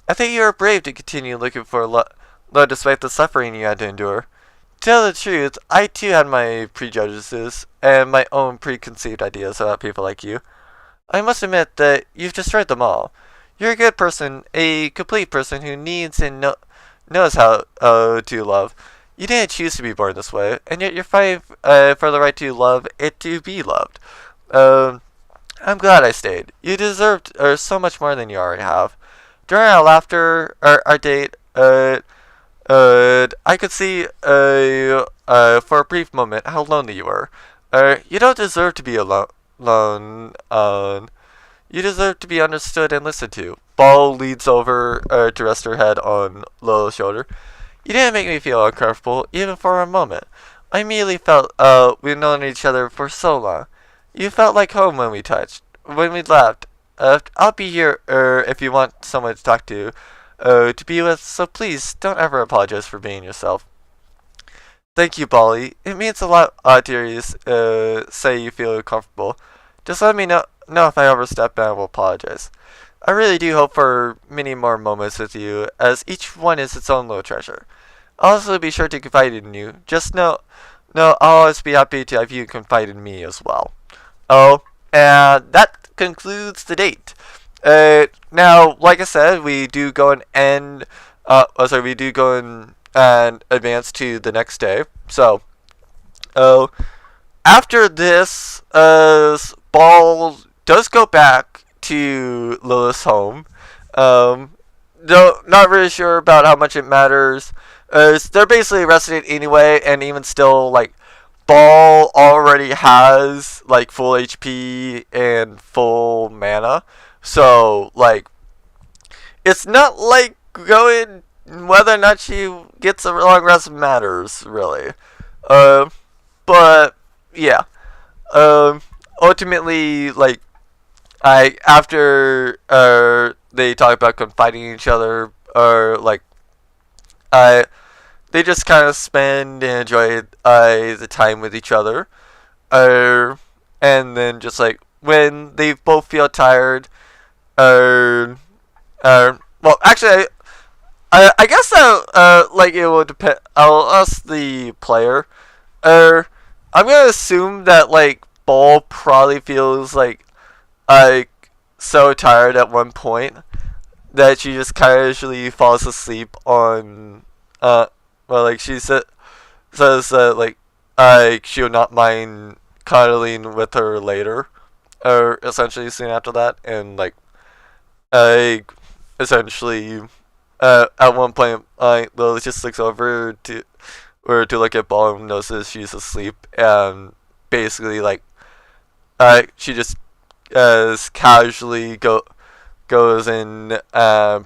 I think you are brave to continue looking for love despite the suffering you had to endure. To tell the truth, I too had my prejudices and my own preconceived ideas about people like you. I must admit that you've destroyed them all. You're a good person, a complete person who needs and knows how to love. You didn't choose to be born this way, and yet you're fighting for the right to love and to be loved. I'm glad I stayed. You deserved so much more than you already have. During our laughter, our date, I could see for a brief moment how lonely you were. You don't deserve to be alone. You deserve to be understood and listened to. Ball leads over to rest her head on Lilith's shoulder. You didn't make me feel uncomfortable, even for a moment. I immediately felt we've known each other for so long. You felt like home when we touched, when we laughed. I'll be here if you want someone to talk to be with, so please don't ever apologize for being yourself. Thank you, Balle. It means a lot to hear you say you feel comfortable. Just let me know if I overstep and I will apologize. I really do hope for many more moments with you, as each one is its own little treasure. I'll also be sure to confide in you. Just know I'll always be happy to have you confide in me as well. Oh, and that concludes the date. Now, like I said, we do go and advance to the next day. So, after this, Ball does go back to Lilith's home. Though not really sure about how much it matters. They're basically arrested anyway, and even still, like, Ball already has like full HP and full mana, so like it's not like going whether or not she gets a long rest matters really. But yeah. Ultimately, like after they talk about confiding in each other, or like they just kind of spend and enjoy the time with each other. And then just like when they both feel tired, well, actually, I guess like it will depend. I'll ask the player. I'm gonna assume that like Ball probably feels like so tired at one point that she just casually falls asleep on well, like she says that like she would not mind cuddling with her later, or essentially soon after that, and like essentially at one point Lilith just looks over to look at Ball and notices she's asleep, and basically she just casually goes and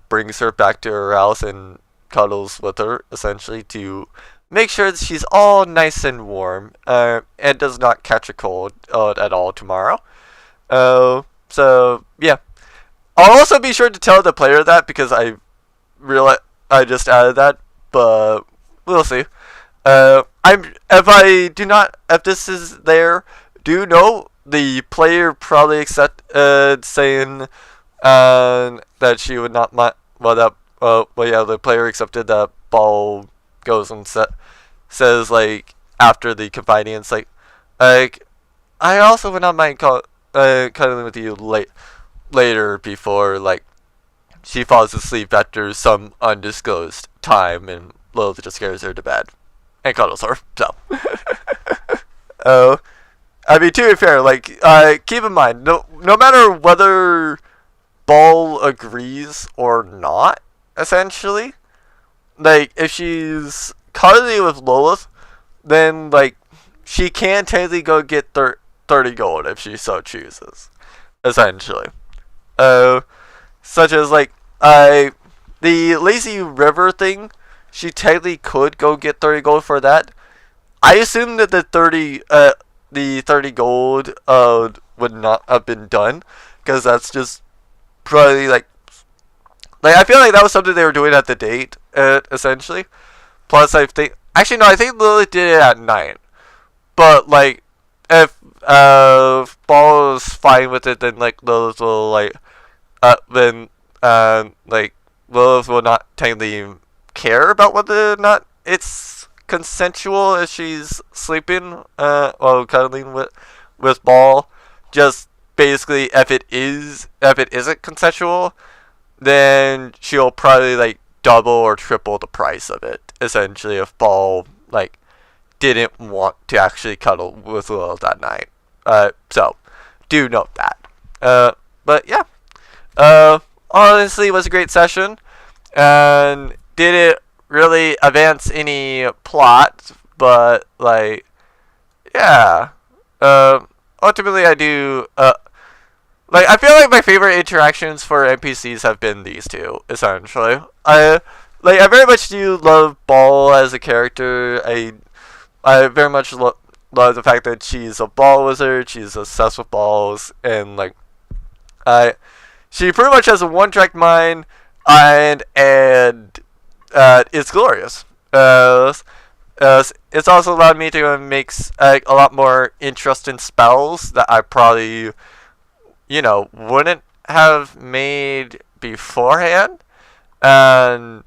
brings her back to her house and cuddles with her, essentially, to make sure that she's all nice and warm and does not catch a cold at all tomorrow. So, yeah. I'll also be sure to tell the player that, because I realize I just added that, but we'll see. If this is there, do know the player probably saying that she would not mind. The player accepted that Ball goes and says after the confiance, I also would not mind cuddling with you later before she falls asleep after some undisclosed time, and Lilith just scares her to bed and cuddles her. So, I mean, to be fair, keep in mind, no matter whether Ball agrees or not, essentially, if she's cuddling with Lilith, then she can technically go get 30 gold if she so chooses, essentially. Such as the lazy river thing, she technically could go get 30 gold for that. I assume that the 30 gold would not have been done, because that's just probably I feel like that was something they were doing at the date, essentially. Plus, I think Lilith did it at 9. But if Ball is fine with it, then Lilith will Lilith will not technically care about whether or not it's consensual if she's sleeping while cuddling with Ball. Just basically, if it isn't consensual, then she'll probably double or triple the price of it, essentially, if Ball didn't want to actually cuddle with Lilith that night. So do note that. But yeah, honestly, it was a great session, and did it really advance any plot? But yeah. Ultimately, I do. I feel like my favorite interactions for NPCs have been these two, essentially. I very much do love Ball as a character. I very much love the fact that she's a ball wizard. She's obsessed with balls, and she pretty much has a one-track mind, and it's glorious. It's also allowed me to make a lot more interesting spells that I probably wouldn't have made beforehand. And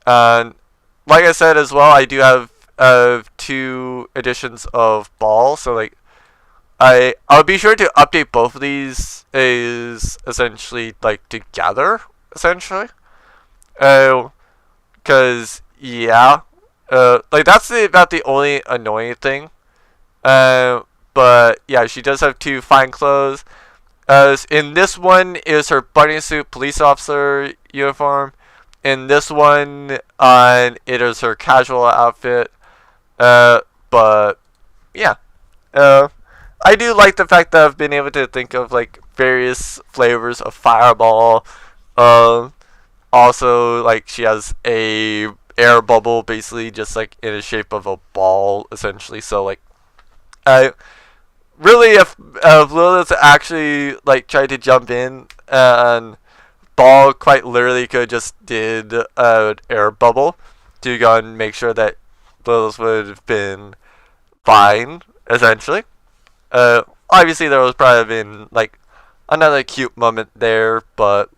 like I said as well, I do have 2 editions of Ball, so I'll be sure to update both of these is essentially together, essentially. Cause yeah, that's about the only annoying thing. But yeah, she does have 2 fine clothes. In this one is her bunny suit police officer uniform. In this one, it is her casual outfit. But yeah, I do like the fact that I've been able to think of various flavors of Fireball. Also, she has a air bubble, basically just in the shape of a ball, essentially. So I really, if Lilith actually tried to jump in, and Ball quite literally could just did an air bubble to go and make sure that Lilith would have been fine, essentially. Obviously there was probably been another cute moment there, but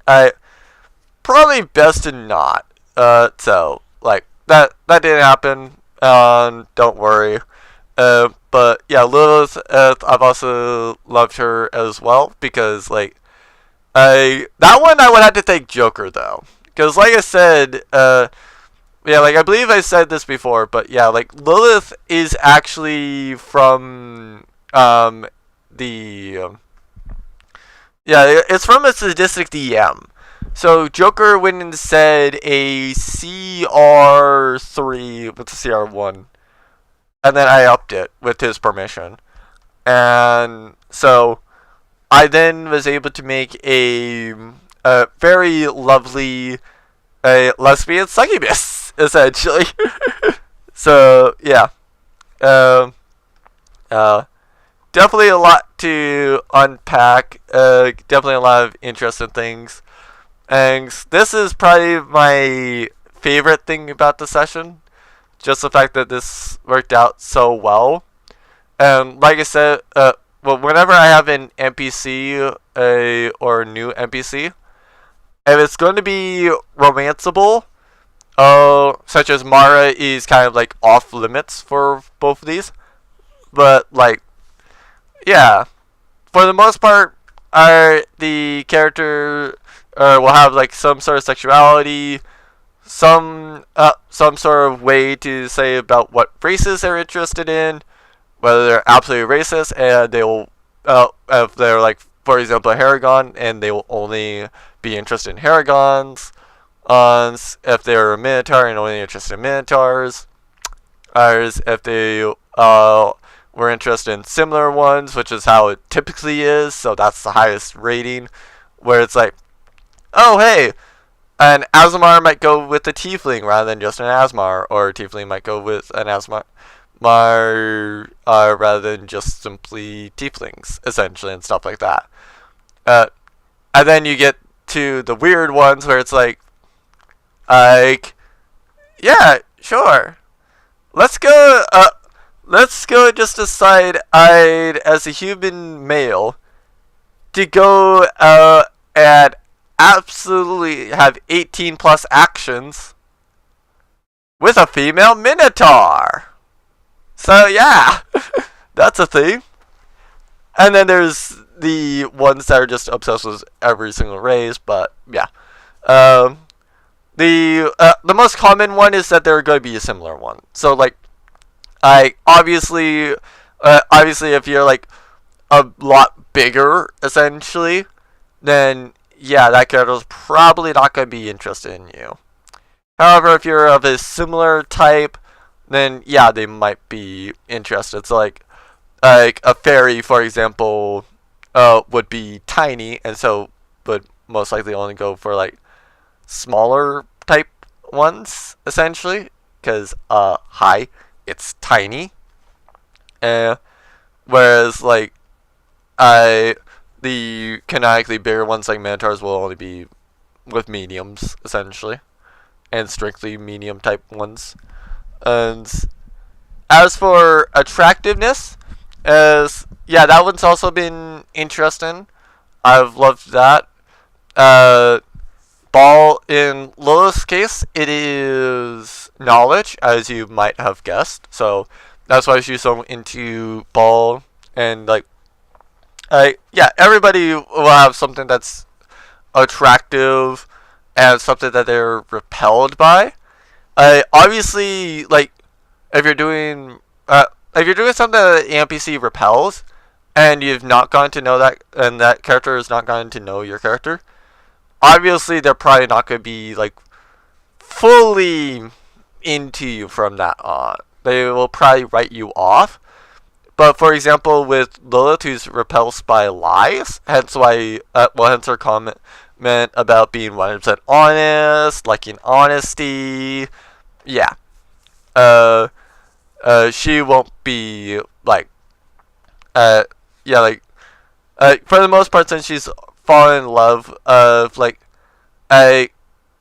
I probably best to not. So that didn't happen. Don't worry. But yeah, Lilith, I've also loved her as well because like that one I would have to take Joker though, because like I said, yeah, like I believe I said this before, but yeah, like Lilith is actually from the yeah, it's from a sadistic DM. So Joker went and said a CR3 with the CR1, and then I upped it with his permission, and so I then was able to make a very lovely lesbian succubus, essentially. So yeah, um, uh, definitely a lot to unpack. Definitely a lot of interesting things, and this is probably my favorite thing about the session. Just the fact that this worked out so well. And like I said, well, whenever I have an NPC or a new NPC, if it's going to be romanceable, such as Mara is kind of like off limits for both of these. But like, yeah, for the most part, the character will have like some sort of sexuality, some sort of way to say about what races they're interested in, whether they're absolutely racist and they will, if they're like, for example, a Haragon, and they will only be interested in Haragons, if they're a Minotaur and only interested in Minotaurs, as if they were interested in similar ones, which is how it typically is, so that's the highest rating, where it's like, oh hey, an Azamar might go with a Tiefling rather than just an Asmar, or a Tiefling might go with an Asmar rather than just simply Tieflings, essentially, and stuff like that. And then you get to the weird ones where it's like, yeah, sure. Let's go just decide as a human male to go and absolutely have 18 plus actions with a female Minotaur. So yeah, that's a thing. And then there's the ones that are just obsessed with every single race, but yeah. The most common one is that they're going to be a similar one. So like, obviously if you're like a lot bigger, essentially, then yeah, that character's probably not going to be interested in you. However, if you're of a similar type, then yeah, they might be interested. So like a fairy, for example, would be tiny, and so would most likely only go for like smaller type ones, essentially, because hi, it's tiny. Whereas like the canonically bigger ones like Minotaurs will only be with mediums, essentially, and strictly medium type ones. And as for attractiveness, yeah, that one's also been interesting. I've loved that. Balle in Lillith's case, it is knowledge, as you might have guessed. So that's why she's so into Balle, and like, yeah, everybody will have something that's attractive and something that they're repelled by. Obviously, like, if you're doing something that the NPC repels, and you've not gotten to know that, and that character has not gotten to know your character, obviously they're probably not going to be like fully into you from that on. They will probably write you off. But for example, with Lilith, who's repulsed by lies, hence her comment about being 100% honest, liking honesty, yeah. She won't be like, yeah, like, for the most part, since she's fallen in love, like,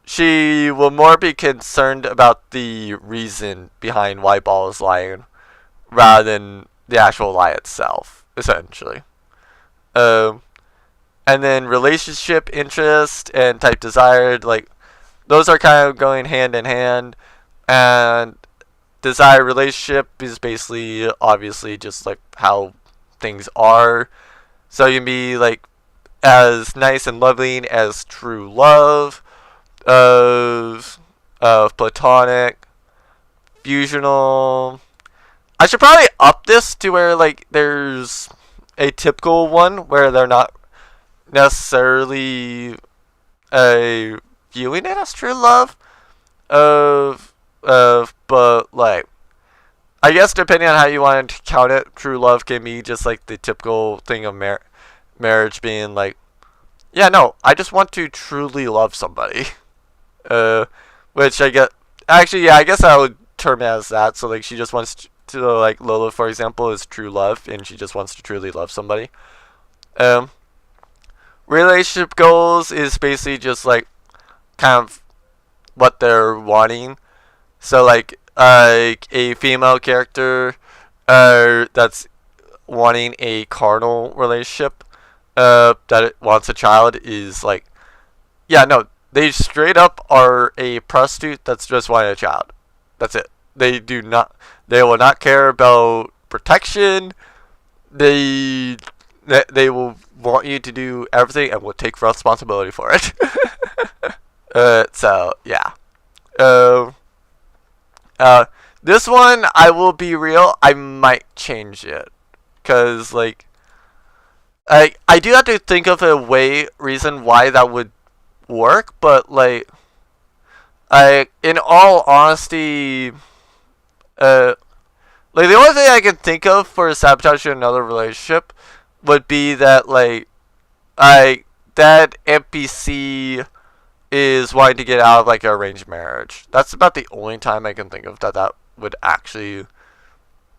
she will more be concerned about the reason behind why Balle is lying, rather than the actual lie itself, essentially. And then relationship interest and type desired, like, those are kind of going hand in hand, and desired relationship is basically obviously just like how things are. So you can be like as nice and loving as true love, of platonic, fusional. I should probably up this to where like there's a typical one where they're not necessarily viewing it as true love but like I guess depending on how you want to count it, true love can be just like the typical thing of marriage being like, yeah, no, I just want to truly love somebody. Which I get actually, yeah, I guess I would term it as that. So like she just wants to like Lola, for example, is true love, and she just wants to truly love somebody. Um, Relationship goals is basically just like kind of what they're wanting. So like a female character that's wanting a carnal relationship that it wants a child is like, yeah, no, they straight up are a prostitute that's just wanting a child. That's it. They will not care about protection. They will want you to do everything and will take responsibility for it. So yeah. Uh, this one, I will be real, I might change it. Cause like I do have to think of a reason why that would work, but like in all honesty, like the only thing I can think of for sabotaging another relationship would be that like that NPC is wanting to get out of like an arranged marriage. That's about the only time I can think of that would actually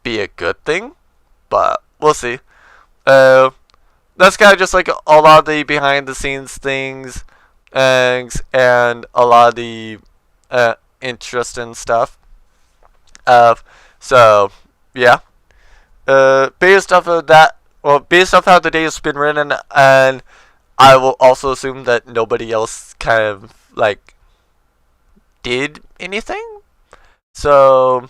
be a good thing, but we'll see. That's kind of just like a lot of the behind the scenes things and a lot of the interesting stuff. So yeah. Based off of that, well, based off how the day has been written, and I will also assume that nobody else kind of like did anything. So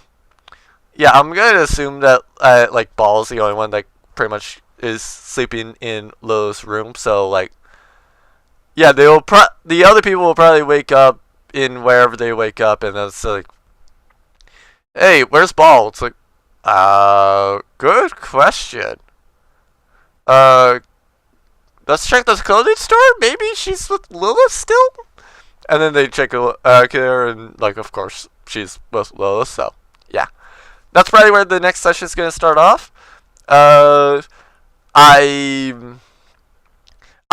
yeah, I'm gonna assume that like Ball's the only one that pretty much is sleeping in Lo's room. So like, yeah, the other people will probably wake up in wherever they wake up, and then it's like, hey, where's Ball? It's like, good question. Uh, let's check this clothing store. Maybe she's with Lilith still. And then they check her, and like, of course, she's with Lilith. So yeah, that's probably where the next session is gonna start off. I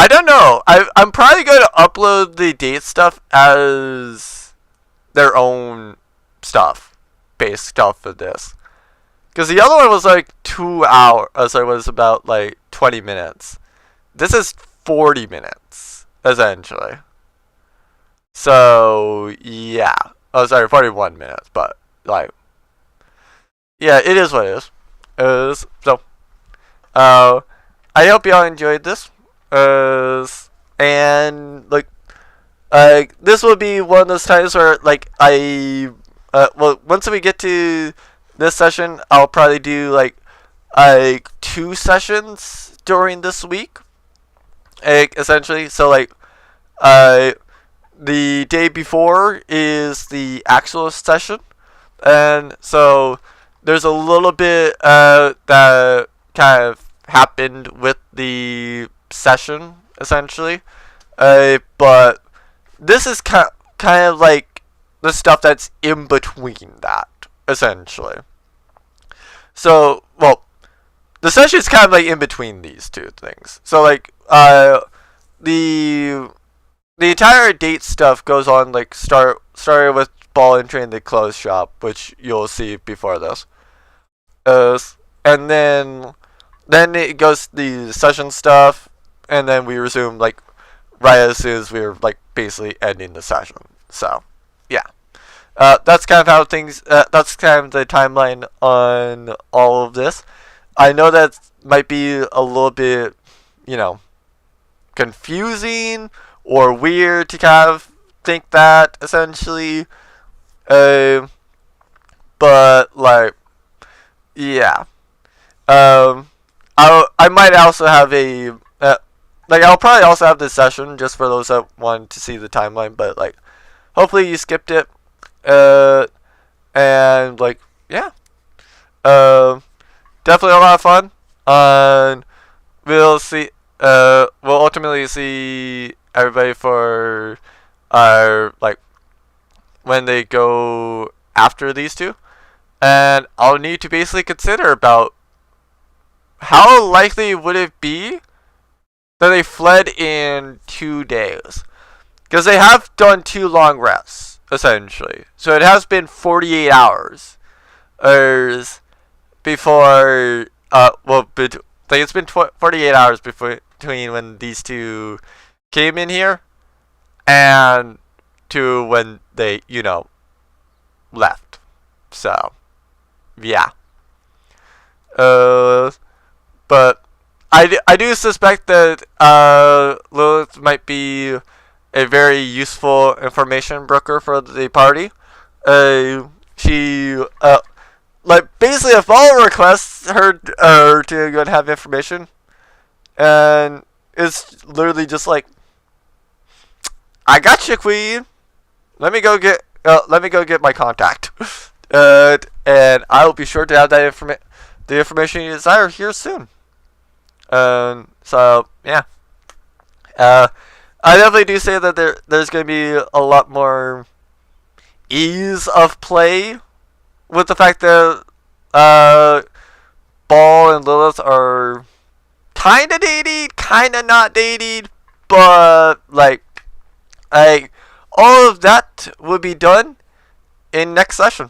don't know. I'm probably going to upload the date stuff as their own stuff based off of this. Because the other one was like 2 hours. So it was about like 20 minutes. This is 40 minutes, essentially. So, yeah. Oh, sorry, 41 minutes. But, like, yeah, it is what it is. So, I hope y'all enjoyed this. And like, this will be one of those times where like well, once we get to this session, I'll probably do like 2 sessions during this week, essentially. So like, the day before is the actual session, and so there's a little bit that kind of happened with the session, essentially. But this is kind of like the stuff that's in between that, essentially. So, well, the session is kind of like in between these two things. So, like, the entire date stuff goes on, like, started with Ball entering the clothes shop, which you'll see before this. And then it goes the session stuff, and then we resume like right as soon as we were like basically ending the session. So yeah, that's kind of how things. That's kind of the timeline on all of this. I know that might be a little bit, confusing or weird to kind of think that essentially. but like, yeah. I might also have a like I'll probably also have this session just for those that want to see the timeline, but like hopefully you skipped it. And like yeah, definitely a lot of fun. And we'll see. We'll ultimately see everybody for like when they go after these two, and I'll need to basically consider about how likely would it be that they fled in 2 days, because they have done 2 long rests essentially, so it has been 48 hours before like it's been 48 hours between when these two came in here and to when they left. So yeah. But I do suspect that Lilith might be a very useful information broker for the party. She like basically if all requests her to go and have information, and it's literally just like, I got you, Queen. Let me go get my contact, and I will be sure to have the information you desire here soon. So yeah, I definitely do say that there's going to be a lot more ease of play with the fact that Balle and Lillith are kind of dating, kind of not dating, but like all of that will be done in next session.